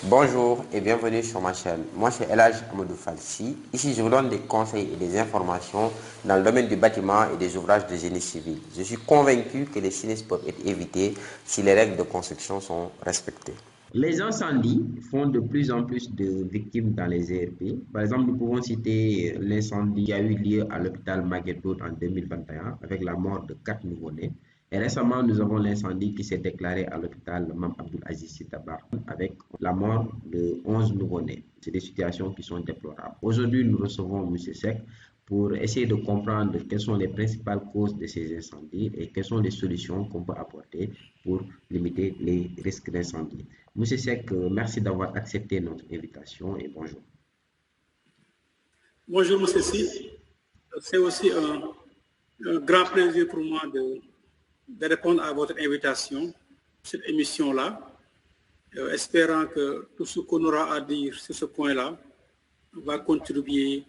Bonjour et bienvenue sur ma chaîne. Moi c'est Elhadj Amadou Falsi. Ici je vous donne des conseils et des informations dans le domaine du bâtiment et des ouvrages de génie civil. Je suis convaincu que les sinistres peuvent être évités si les règles de construction sont respectées. Les incendies font de plus en plus de victimes dans les ERP. Par exemple, nous pouvons citer l'incendie qui a eu lieu à l'hôpital Magatte Lô en 2021 avec la mort de 4 nouveau-nés. Et récemment, nous avons l'incendie qui s'est déclaré à l'hôpital Mame Abdoul Aziz Sy Dabakh avec la mort de 11 nouveau-nés. C'est des situations qui sont déplorables. Aujourd'hui, nous recevons M. Seck pour essayer de comprendre quelles sont les principales causes de ces incendies et quelles sont les solutions qu'on peut apporter pour limiter les risques d'incendie. Monsieur Seck, merci d'avoir accepté notre invitation et bonjour. Bonjour, monsieur Si. C'est aussi un grand plaisir pour moi de répondre à votre invitation, cette émission-là, espérant que tout ce qu'on aura à dire sur ce point-là va contribuer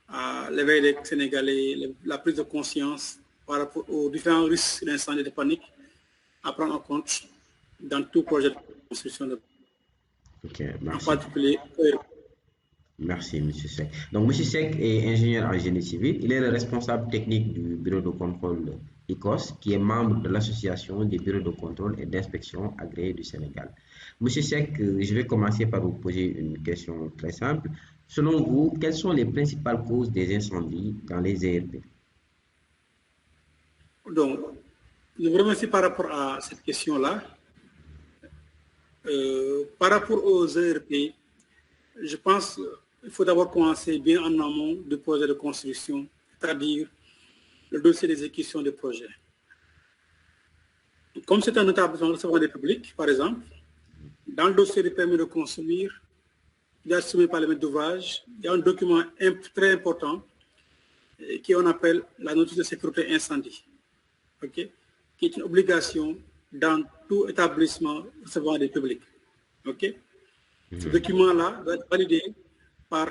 à l'éveil des Sénégalais, la prise de conscience par rapport aux différents risques d'incendie et de panique à prendre en compte dans tout projet de construction de en particulier. Merci, M. Seck. Donc, M. Seck est ingénieur en génie civil. Il est le responsable technique du bureau de contrôle ICOS, qui est membre de l'association des bureaux de contrôle et d'inspection agréés du Sénégal. M. Seck, je vais commencer par vous poser une question très simple. Selon vous, quelles sont les principales causes des incendies dans les ERP? Donc, je vous remercie par rapport à cette question-là. Par rapport aux ERP, je pense qu'il faut d'abord commencer bien en amont du projet de construction, c'est-à-dire le dossier d'exécution des projets. Comme c'est un établissement recevant des publics, par exemple, dans le dossier du permis de construire, il est soumis par le maître d'ouvrage, il y a un document très important qu'on appelle la notice de sécurité incendie, qui est une obligation dans tout établissement recevant des publics. Ce document-là doit être validé par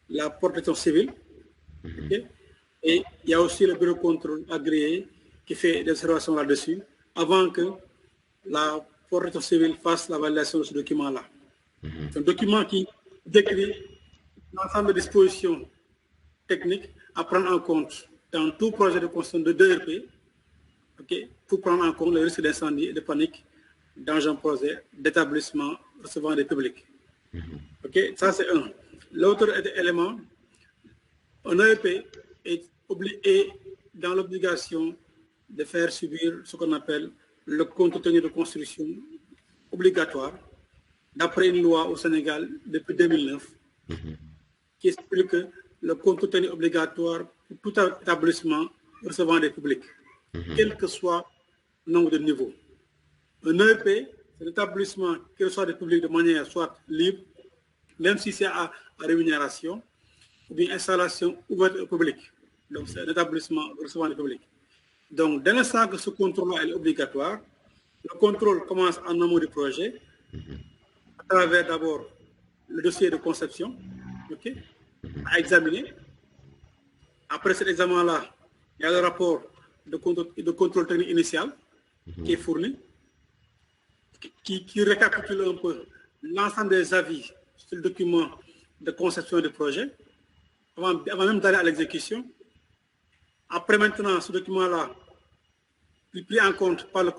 la protection civile. Et il y a aussi le bureau de contrôle agréé qui fait des observations là-dessus avant que la protection civile fasse la validation de ce document-là. C'est un document qui décrit l'ensemble des dispositions techniques à prendre en compte dans tout projet de construction de DERP pour prendre en compte les risques d'incendie et de panique dans un projet d'établissement recevant des publics. Ça c'est un. L'autre élément, un EEP est dans l'obligation de faire subir ce qu'on appelle le compte tenu de construction obligatoire, d'après une loi au Sénégal depuis 2009, qui explique que le compte tenu obligatoire pour tout établissement recevant des publics, quel que soit le nombre de niveaux. Un EEP, c'est un établissement qui reçoit des publics de manière soit libre, même si c'est à rémunération, ou bien installation ouverte au public. Donc, c'est un établissement recevant des publics. Donc, dès l'instant que ce contrôle est obligatoire, le contrôle commence en amont du projet, à travers d'abord le dossier de conception, à examiner. Après cet examen-là, il y a le rapport de contrôle technique initial qui est fourni, qui récapitule un peu l'ensemble des avis sur le document de conception du projet, avant même d'aller à l'exécution. Après maintenant, ce document-là est pris en compte par le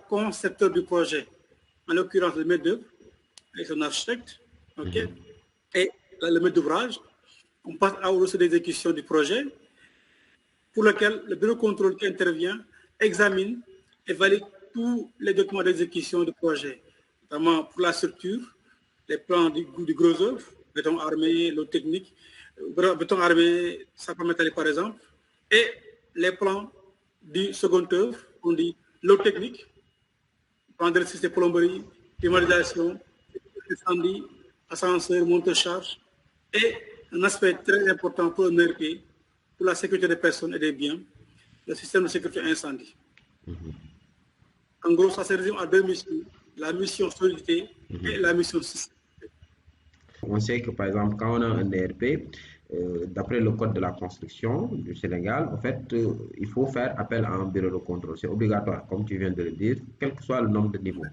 concepteur du projet, en l'occurrence le maître d'œuvre et son architecte, et le maître d'ouvrage. On passe au dossier d'exécution du projet, pour lequel le bureau de contrôle qui intervient examine et valide tous les documents d'exécution du projet, notamment pour la structure, les plans du gros œuvre, béton armé, l'eau technique, béton armé, sapin métallique par exemple, et les plans du second œuvre, on dit l'eau technique, plan d'électricité, plomberie, climatisation, incendie, ascenseur, monte-charge, et un aspect très important pour un ERP, pour la sécurité des personnes et des biens, le système de sécurité incendie. En gros, ça se résume à deux missions, la mission solidité et la mission système. On sait que, par exemple, quand on a un ERP, d'après le code de la construction du Sénégal, en fait, il faut faire appel à un bureau de contrôle. C'est obligatoire, comme tu viens de le dire, quel que soit le nombre de niveaux.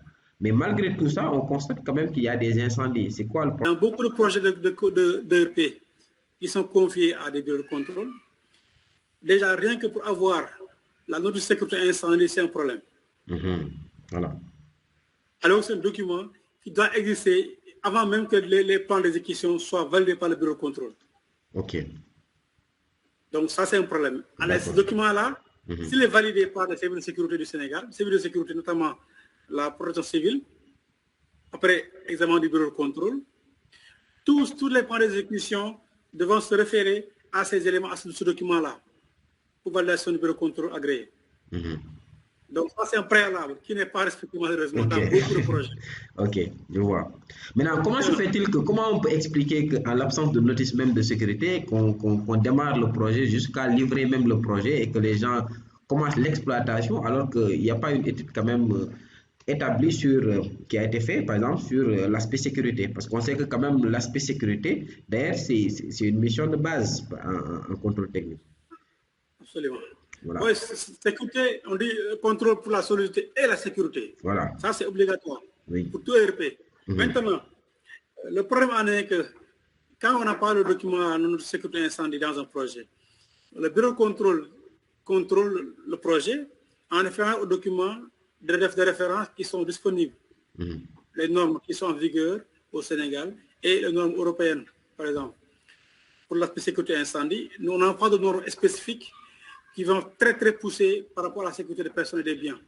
Mais malgré tout ça, on constate quand même qu'il y a des incendies. C'est quoi le problème? Dans beaucoup de projets d'ERP qui sont confiés à des bureaux de contrôle, déjà rien que pour avoir la note de sécurité incendie, c'est un problème. Voilà. Alors c'est un document qui doit exister avant même que les plans d'exécution soient validés par le bureau de contrôle. OK. Donc ça, c'est un problème. Alors ce document-là, s'il est validé par les services de sécurité du Sénégal, les services de sécurité, notamment la protection civile, après examen du bureau de contrôle, tous les plans d'exécution devront se référer à ces éléments, à ce document-là, pour validation du bureau de contrôle agréé. Donc ça, c'est un préalable qui n'est pas respecté malheureusement dans beaucoup de projets. OK, je vois. Maintenant, comment se fait-il comment on peut expliquer qu'en l'absence de notice même de sécurité, qu'on démarre le projet jusqu'à livrer même le projet et que les gens commencent l'exploitation alors qu'il n'y a pas une étude quand même établie qui a été faite, par exemple, sur l'aspect sécurité. Parce qu'on sait que quand même l'aspect sécurité, d'ailleurs, c'est une mission de base en contrôle technique. Absolument. Voilà. Oui, sécurité, on dit contrôle pour la solidité et la sécurité. Voilà. Ça, c'est obligatoire pour tout ERP. Maintenant, le problème en est que quand on n'a pas le document de sécurité incendie dans un projet, le bureau de contrôle le projet en référant aux documents de référence qui sont disponibles. Les normes qui sont en vigueur au Sénégal et les normes européennes, par exemple. Pour l'aspect sécurité incendie, nous n'avons pas de normes spécifiques qui vont très poussées par rapport à la sécurité des personnes et des biens.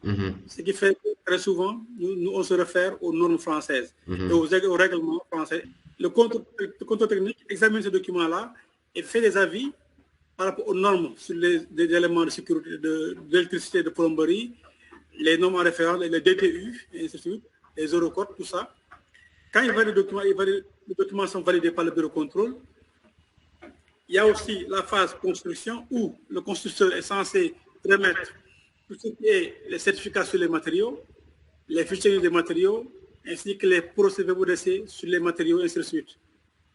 Ce qui fait que très souvent, nous on se réfère aux normes françaises et aux règlements français. Le contrôle technique examine ce document-là et fait des avis par rapport aux normes sur des éléments de sécurité, d'électricité, de plomberie, les normes en référence, les DTU, et ainsi de suite, les Eurocodes, tout ça. Quand il valide le document, les documents sont validés par le bureau de contrôle. Il y a aussi la phase construction où le constructeur est censé remettre tout ce qui est les certificats sur les matériaux, les fichiers des matériaux, ainsi que les procès-verbaux d'essai sur les matériaux, ainsi de suite.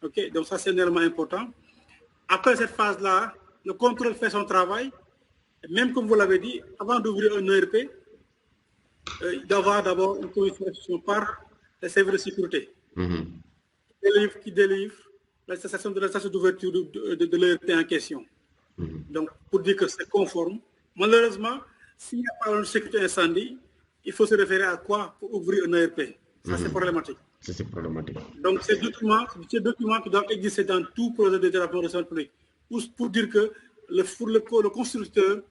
OK? Donc ça, c'est un élément important. Après cette phase-là, le contrôle fait son travail. Même comme vous l'avez dit, avant d'ouvrir un ERP, il doit y avoir d'abord une communication par les services de sécurité qui délivre la station d'ouverture de l'ERP en question. Donc, pour dire que c'est conforme. Malheureusement, s'il n'y a pas de sécurité incendie, il faut se référer à quoi pour ouvrir un ERP. Ça, c'est problématique. C'est problématique. Donc, ces documents qui doivent exister dans tout projet de développement de santé publique pour dire que le constructeur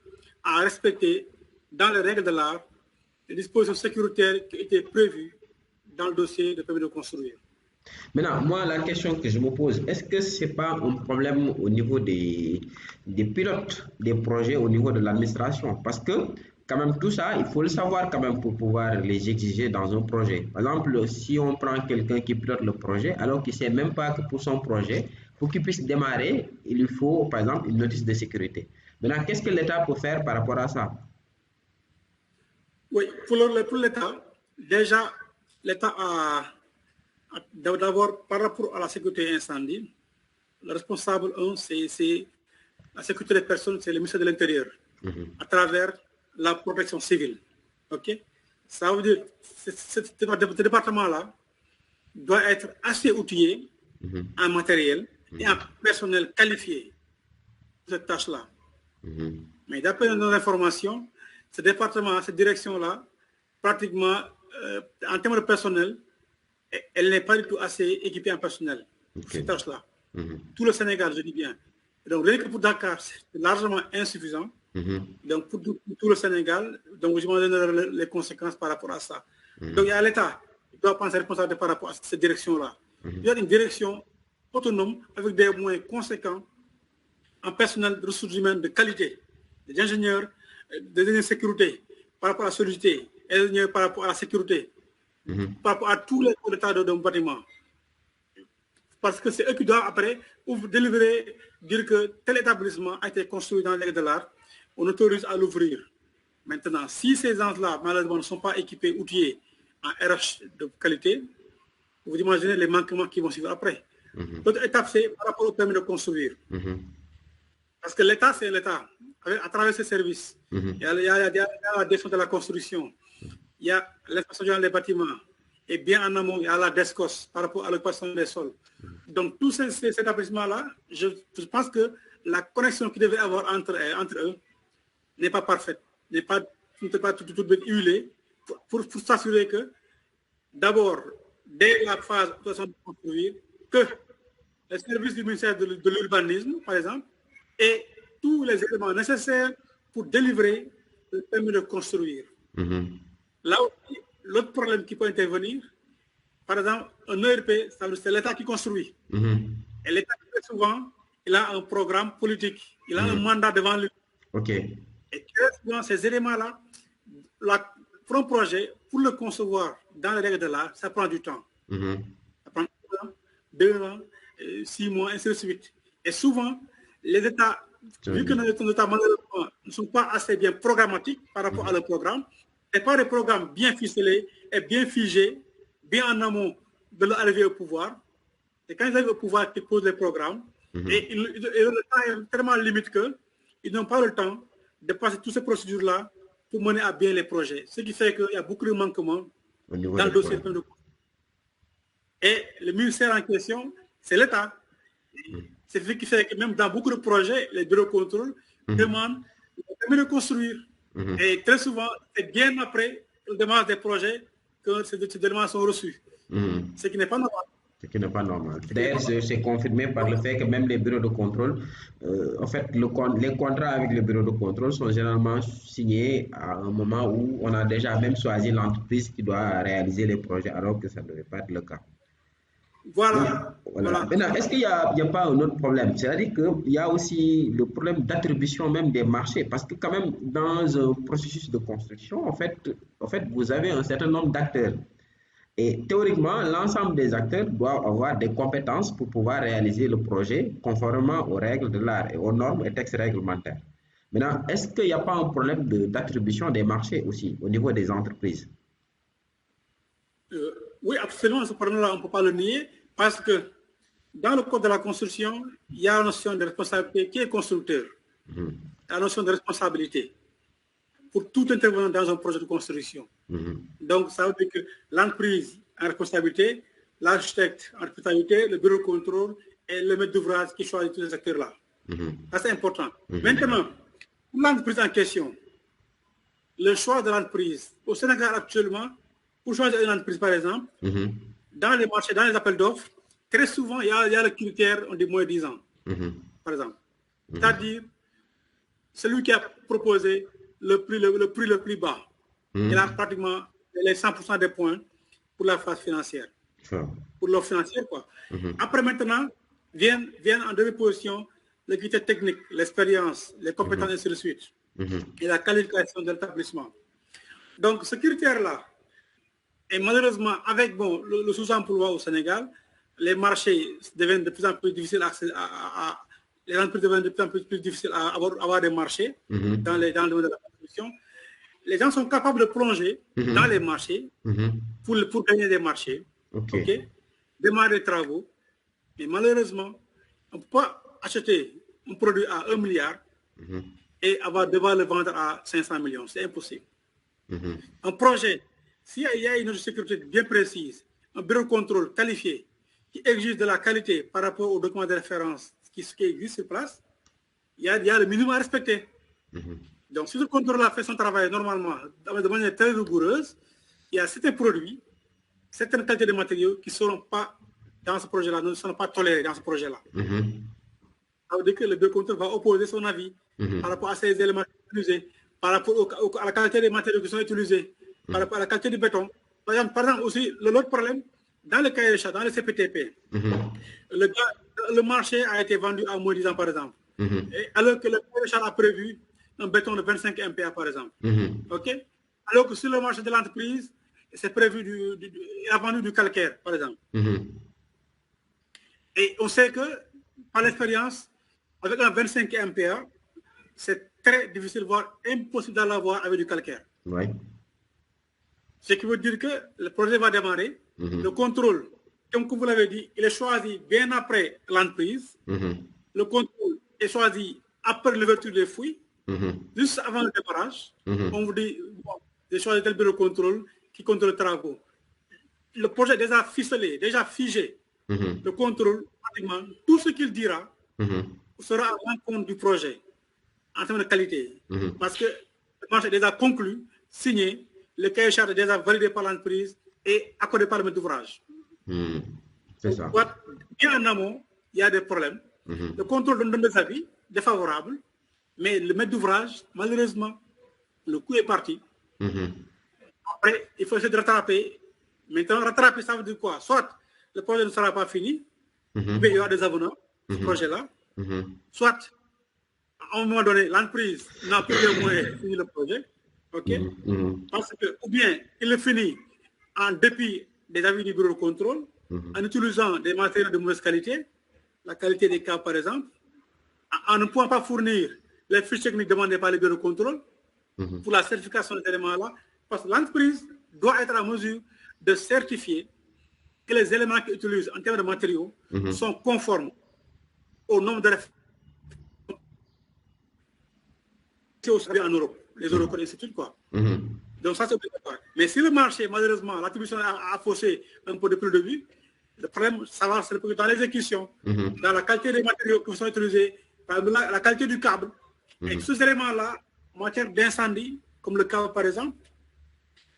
a respecté, dans les règles de l'art, les dispositions sécuritaires qui étaient prévues dans le dossier de permis de construire. Maintenant, moi, la question que je me pose, est-ce que ce n'est pas un problème au niveau des pilotes des projets, au niveau de l'administration? Parce que, quand même, tout ça, il faut le savoir quand même pour pouvoir les exiger dans un projet. Par exemple, si on prend quelqu'un qui pilote le projet, alors qu'il ne sait même pas que pour son projet, pour qu'il puisse démarrer, il lui faut, par exemple, une notice de sécurité. Maintenant, qu'est-ce que l'État peut faire par rapport à ça? Oui, pour l'État, déjà, l'État a... D'abord, par rapport à la sécurité incendie, le responsable, c'est la sécurité des personnes, c'est le ministère de l'Intérieur, à travers la protection civile. OK? Ça veut dire que ce département-là doit être assez outillé en matériel et en personnel qualifié pour cette tâche-là. Mais d'après nos informations, ce département, cette direction-là, pratiquement, en termes de personnel, elle n'est pas du tout assez équipée en personnel, cette tâche-là. Tout le Sénégal, je dis bien. Donc, rien que pour Dakar, c'est largement insuffisant. Donc, pour tout le Sénégal, donc je me donnerai les conséquences par rapport à ça. Donc, il y a l'État qui doit prendre ses responsabilités par rapport à cette direction-là. Il y a une direction autonome avec des moyens conséquents en personnel de ressources humaines de qualité, des ingénieurs, des ingénieurs de sécurité par rapport à la solidité, des ingénieurs par rapport à la sécurité, par rapport à tous les états d'un bâtiment. Parce que c'est eux qui doivent après délivrer, dire que tel établissement a été construit dans l'aide de l'art, on autorise à l'ouvrir. Maintenant, si ces gens-là, malheureusement, ne sont pas équipés, outillés en RH de qualité, vous imaginez les manquements qui vont suivre après. L'autre étape, c'est par rapport au permis de construire. Parce que l'État, c'est l'État, à travers ses services. Il y a la direction de la construction. Il y a l'inspection générale des bâtiments, et bien en amont, il y a la DESCOS par rapport à l'occupation des sols. Donc, tous ces établissements-là, je pense que la connexion qu'il devait avoir entre eux n'est pas parfaite, n'est pas tout bien huilée pour s'assurer que, d'abord, dès la phase de construire, que les services du ministère de l'urbanisme, par exemple, et tous les éléments nécessaires pour délivrer le permis de construire. Là aussi, l'autre problème qui peut intervenir, par exemple, un ERP, c'est l'État qui construit. Et l'État, très souvent, il a un programme politique, il a un mandat devant lui. Et très souvent, ces éléments-là, pour un projet, pour le concevoir dans les règles de l'art, ça prend du temps. Ça prend 2 ans, 6 mois, ainsi de suite. Et souvent, les États, vu que nos États malheureusement ne sont pas assez bien programmatiques par rapport à leur programme, ce n'est pas des programmes bien ficelés et bien figés, bien en amont de leur arrivée au pouvoir. Et quand ils arrivent au pouvoir, ils posent les programmes. Et le temps est tellement limite qu'ils n'ont pas le temps de passer toutes ces procédures-là pour mener à bien les projets. Ce qui fait qu'il y a beaucoup de manquements dans le dossier de. Et le ministère en question, c'est l'État. C'est ce qui fait que même dans beaucoup de projets, les bureaux de contrôle demandent le permis de construire. Et très souvent, c'est bien après le démarrage des projets que ces demandes sont reçues. Ce qui n'est pas normal. Ce qui n'est pas normal. D'ailleurs, c'est confirmé par le fait que même les bureaux de contrôle, en fait, les contrats avec les bureaux de contrôle sont généralement signés à un moment où on a déjà même choisi l'entreprise qui doit réaliser les projets, alors que ça ne devait pas être le cas. Voilà. Maintenant, est-ce qu'il n'y a pas un autre problème? C'est-à-dire qu'il y a aussi le problème d'attribution même des marchés, parce que quand même, dans un processus de construction, en fait, vous avez un certain nombre d'acteurs. Et théoriquement, l'ensemble des acteurs doivent avoir des compétences pour pouvoir réaliser le projet conformément aux règles de l'art et aux normes et textes réglementaires. Maintenant, est-ce qu'il n'y a pas un problème d'attribution des marchés aussi au niveau des entreprises? Oui, absolument, ce problème-là, on ne peut pas le nier, parce que dans le code de la construction, il y a la notion de responsabilité qui est constructeur. La notion de responsabilité pour tout intervenant dans un projet de construction. Donc, ça veut dire que l'entreprise a une responsabilité, l'architecte a une responsabilité, le bureau de contrôle et le maître d'ouvrage qui choisit tous ces acteurs-là. Ça, c'est important. Maintenant, pour l'entreprise en question, le choix de l'entreprise, au Sénégal actuellement, pour choisir une entreprise, par exemple, dans les marchés, dans les appels d'offres, très souvent, il y a le critère, on dit moins 10 ans, par exemple. C'est-à-dire, celui qui a proposé le prix le plus bas, il a pratiquement les 100% des points pour la phase financière. Pour l'offre financière, quoi. Après, maintenant, viennent en deuxième position les critères techniques, l'expérience, les compétences, et ainsi de suite, et la qualification de l'établissement. Donc, ce critère-là, et malheureusement, avec le sous-emploi au Sénégal, les marchés deviennent de plus en plus difficiles les entreprises deviennent de plus en plus difficiles à avoir des marchés dans le domaine de la construction. Les gens sont capables de plonger dans les marchés pour gagner des marchés, démarrer des travaux. Mais malheureusement, on ne peut pas acheter un produit à 1 milliard et devoir le vendre à 500 millions. C'est impossible. Un projet, s'il y a une sécurité bien précise, un bureau de contrôle qualifié qui exige de la qualité par rapport aux documents de référence qui existe sur place, il y a le minimum à respecter. Donc, si le contrôleur fait son travail normalement, de manière très rigoureuse, il y a certains produits, certaines qualités de matériaux qui ne seront pas dans ce projet-là, ne seront pas tolérés dans ce projet-là. Ça veut dire que le bureau de contrôle va opposer son avis par rapport à ces éléments utilisés, par rapport à la qualité des matériaux qui sont utilisés, par rapport à la qualité du béton. Par exemple aussi, l'autre problème, dans le cahier de charge, dans le CPTP, le marché a été vendu à moins 10 ans, par exemple. Alors que le cahier de charge a prévu un béton de 25 MPa, par exemple. Alors que sur le marché de l'entreprise, c'est prévu, il a vendu du calcaire, par exemple. Et on sait que, par l'expérience, avec un 25 MPa, c'est très difficile, voire impossible d'en avoir avec du calcaire. Ce qui veut dire que le projet va démarrer. Le contrôle, comme vous l'avez dit, il est choisi bien après l'entreprise. Le contrôle est choisi après l'ouverture des fouilles, juste avant le démarrage. On vous dit, bon, j'ai choisi tel bureau de contrôle qui contrôle les travaux. le projet est déjà ficelé, déjà figé, le contrôle, pratiquement, tout ce qu'il dira sera à l'encontre du projet en termes de qualité. Parce que le marché est déjà conclu, signé, le cahier charge est déjà validé par l'entreprise et accordé par le maître d'ouvrage. C'est ça. Bien en amont, il y a des problèmes. Le contrôle donne des avis défavorables, mais le maître d'ouvrage, malheureusement, le coup est parti. Après, il faut essayer de rattraper. Maintenant, rattraper, ça veut dire quoi? Soit le projet ne sera pas fini, mais il y aura des avenants, ce projet-là. Soit, à un moment donné, l'entreprise n'a plus les moyens de finir le projet. Parce que, ou bien, il le finit en dépit des avis du bureau de contrôle, en utilisant des matériaux de mauvaise qualité, la qualité des câbles par exemple, en ne pouvant pas fournir les fiches techniques demandées par le bureau de contrôle pour la certification de ces éléments-là, parce que l'entreprise doit être en mesure de certifier que les éléments qu'ils utilisent en termes de matériaux sont conformes au nombre de références en Europe, les Européens, c'est quoi. Donc ça, c'est obligatoire. Mais si le marché, malheureusement, l'attribution a faussé un peu depuis le début, le problème, ça va se dans l'exécution, dans la qualité des matériaux qui sont utilisés, la qualité du câble. Et tous ces éléments-là, en matière d'incendie, comme le câble par exemple,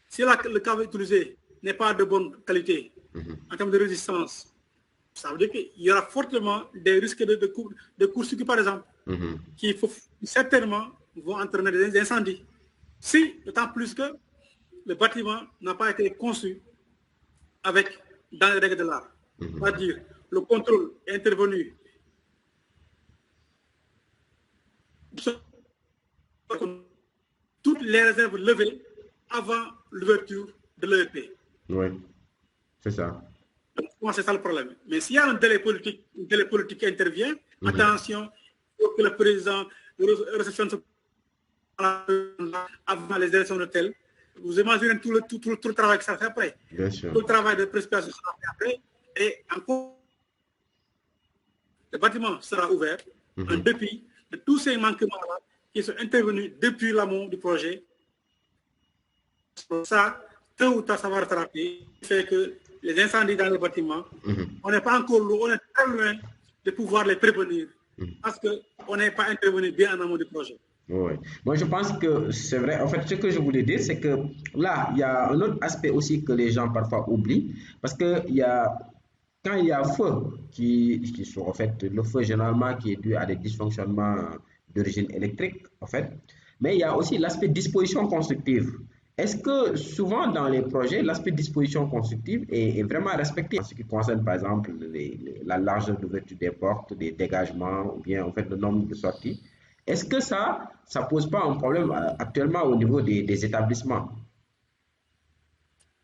si le câble utilisé n'est pas de bonne qualité en termes de résistance, ça veut dire qu'il y aura fortement des risques de court-circuit par exemple, qui certainement vont entraîner des incendies. Si, d'autant plus que le bâtiment n'a pas été conçu dans les règles de l'art. C'est-à-dire, le contrôle est intervenu toutes les réserves levées avant l'ouverture de l'EEP. Oui, c'est ça. C'est ça le problème. Mais s'il y a un délai politique qui intervient, attention, il faut que le président réceptionne avant les élections de tel. Vous imaginez tout le travail que ça fait après. Bien sûr. Tout le travail de précipitation sera fait après. Et encore, le bâtiment sera ouvert en dépit de tous ces manquements-là qui sont intervenus depuis l'amont du projet. Ça, tôt ou tard, ça va rattraper. Fait que les incendies dans le bâtiment, on n'est pas encore loin, on est très loin de pouvoir les prévenir parce qu'on n'est pas intervenu bien en amont du projet. Oui. Moi, je pense que c'est vrai. En fait, ce que je voulais dire, c'est que là, il y a un autre aspect aussi que les gens parfois oublient. Parce que quand il y a feu, qui sont en fait le feu généralement qui est dû à des dysfonctionnements d'origine électrique, en fait. Mais il y a aussi l'aspect disposition constructive. Est-ce que souvent dans les projets, l'aspect disposition constructive est vraiment respecté en ce qui concerne par exemple la largeur d'ouverture des portes, des dégagements ou bien en fait le nombre de sorties? Est-ce que ça pose pas un problème actuellement au niveau des établissements?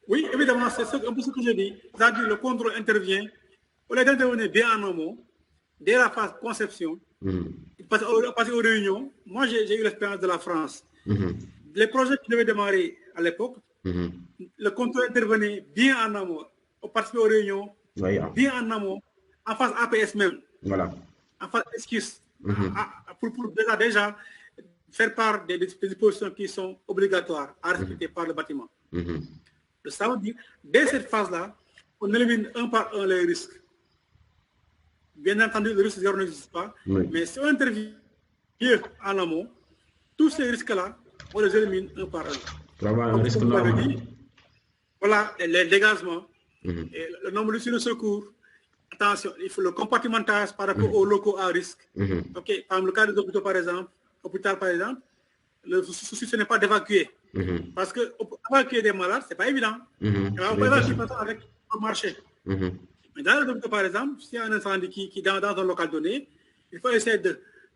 Oui, évidemment, c'est un peu ce que je dis. C'est-à-dire le contrôle intervient, on est intervenu bien en amont, dès la phase conception, parce aux réunions, moi j'ai eu l'expérience de la France. Les projets qui devaient démarrer à l'époque, le contrôle intervenait bien en amont, on participait aux réunions, bien en amont, en phase APS même, en phase esquisse, pour déjà faire part des dispositions qui sont obligatoires à respecter par le bâtiment. Ça veut dire, dès cette phase-là, on élimine un par un les risques. Bien entendu, le risque zéro n'existe pas, mais si on intervient en amont, tous ces risques-là, on les élimine un par un. Dit, voilà, les dégagements, et le nombre de secours. Attention, il faut le compartimentage par rapport aux locaux à risque. Ok, par le cas des hôpitaux, par exemple, le souci, ce n'est pas d'évacuer. Parce que évacuer des malades, ce n'est pas évident. On peut évacuer avec le marché. Mais dans les hôpitaux, par exemple, s'il y a un incendie qui dans un local donné, il faut essayer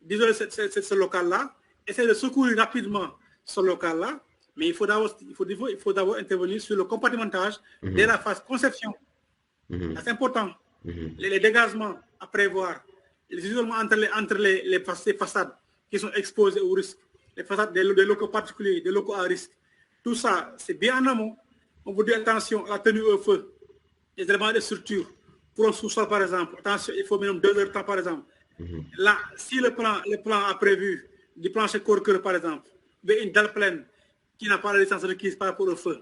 d'isoler ce local-là, essayer de secourir rapidement ce local-là, mais il faut d'abord intervenir sur le compartimentage dès la phase conception. C'est important. Les dégagements à prévoir, les isolements entre les façades qui sont exposées au risque, les façades des locaux particuliers, des locaux à risque, tout ça, c'est bien en amont. On vous dit attention à la tenue au feu, les éléments de structure. Pour un sous-sol, par exemple, attention, il faut minimum 2 heures de temps, par exemple. Là, si le plan a prévu du plancher corps-cœur, par exemple, mais une dalle pleine qui n'a pas la licence requise par rapport au feu,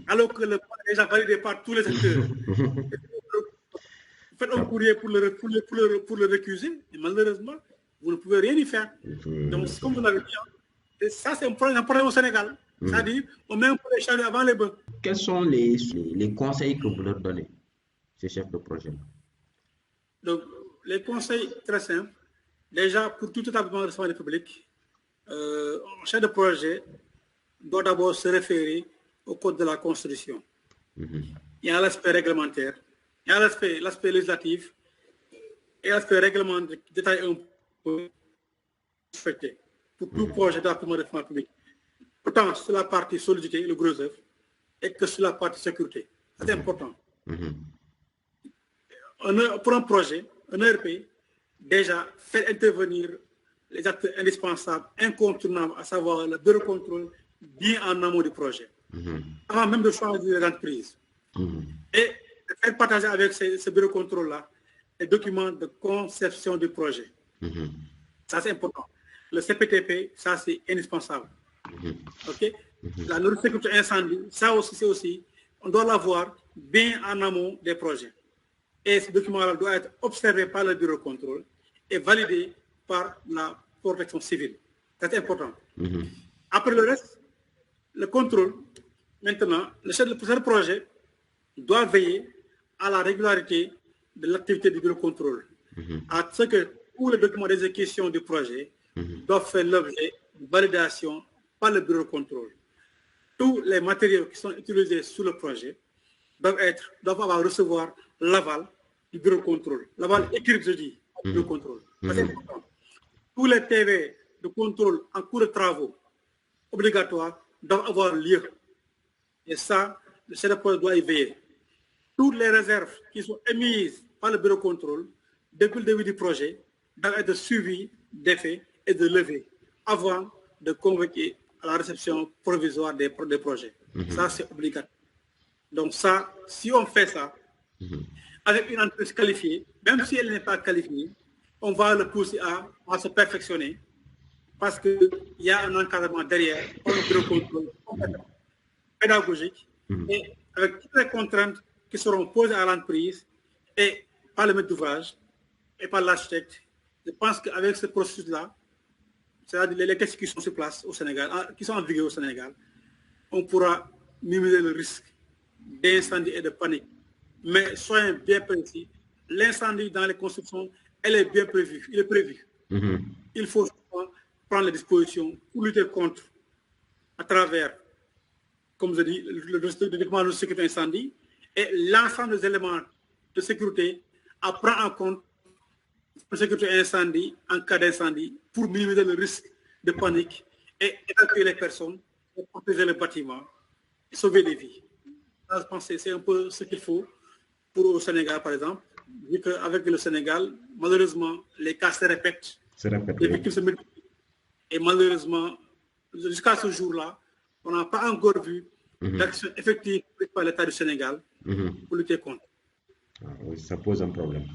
alors que le plan est déjà validé par tous les acteurs. Vous faites un courrier pour le récuser, et malheureusement, vous ne pouvez rien y faire. Donc, comme vous l'avez dit, ça c'est un problème au Sénégal. C'est-à-dire, on met un peu les charrues avant les bœufs. Quels sont les conseils que vous leur donnez, ces chefs de projet? Donc, les conseils très simples. Déjà, pour tout établissement de santé publique, un chef de projet doit d'abord se référer au code de la construction. Il y a l'aspect réglementaire, il y a l'aspect législatif et l'aspect réglementaire détaillé un peu respecté pour tout projet d'établissement de santé publique. Autant sur la partie solidité, le gros œuvre, et que sur la partie sécurité. C'est important. Pour un projet, un ERP, déjà, fait intervenir les acteurs indispensables, incontournables, à savoir le bureau de contrôle, bien en amont du projet, avant même de choisir les entreprises. Et de faire partager avec ce bureau de contrôle-là les documents de conception du projet. Ça, c'est important. Le CPTP, ça, c'est indispensable. OK? La nouvelle sécurité incendie, ça aussi, c'est aussi, on doit l'avoir bien en amont des projets. Et ce document-là doit être observé par le bureau de contrôle et validé par la protection civile. C'est important. Après le reste, le contrôle, maintenant, le chef de projet doit veiller à la régularité de l'activité du bureau de contrôle, à ce que tous les documents d'exécution du projet doivent faire l'objet de validation par le bureau de contrôle. Tous les matériaux qui sont utilisés sur le projet doivent recevoir l'aval du bureau de contrôle. L'aval écrit, je dis, du bureau de contrôle. C'est important. Tous les TV de contrôle en cours de travaux obligatoires doivent avoir lieu. Et ça, le chef de projet doit y veiller. Toutes les réserves qui sont émises par le bureau de contrôle depuis le début du projet doivent être suivies d'effet et de levée avant de convoquer à la réception provisoire des projets. Ça, c'est obligatoire. Donc ça, si on fait ça, avec une entreprise qualifiée, même si elle n'est pas qualifiée, on va le pousser à se perfectionner parce qu'il y a un encadrement derrière, un bureau de contrôle pédagogique et avec toutes les contraintes qui seront posées à l'entreprise et par le maître d'ouvrage et par l'architecte. Je pense qu'avec ce processus-là, c'est-à-dire les textes qui sont sur place au Sénégal, qui sont en vigueur au Sénégal, on pourra minimiser le risque d'incendie et de panique. Mais soyons bien précis, l'incendie dans les constructions, il est prévu. Il faut prendre les dispositions pour lutter contre, à travers, comme je dis, le document de sécurité incendie et l'ensemble des éléments de sécurité à prendre en compte la sécurité incendie en cas d'incendie pour minimiser le risque de panique et évacuer les personnes, et protéger le bâtiment et sauver des vies. Je pense que c'est un peu ce qu'il faut pour le Sénégal, par exemple, vu qu'avec le Sénégal, malheureusement, les cas se répètent. Les victimes se multiplient. Et malheureusement, jusqu'à ce jour-là, on n'a pas encore vu d'action effective par l'État du Sénégal pour lutter contre. Oui, ça pose un problème.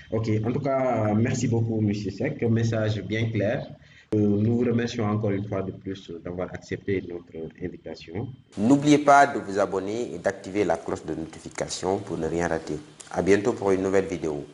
Ok, en tout cas, merci beaucoup, M. Seck. Un message bien clair. Nous vous remercions encore une fois de plus d'avoir accepté notre invitation. N'oubliez pas de vous abonner et d'activer la cloche de notification pour ne rien rater. À bientôt pour une nouvelle vidéo.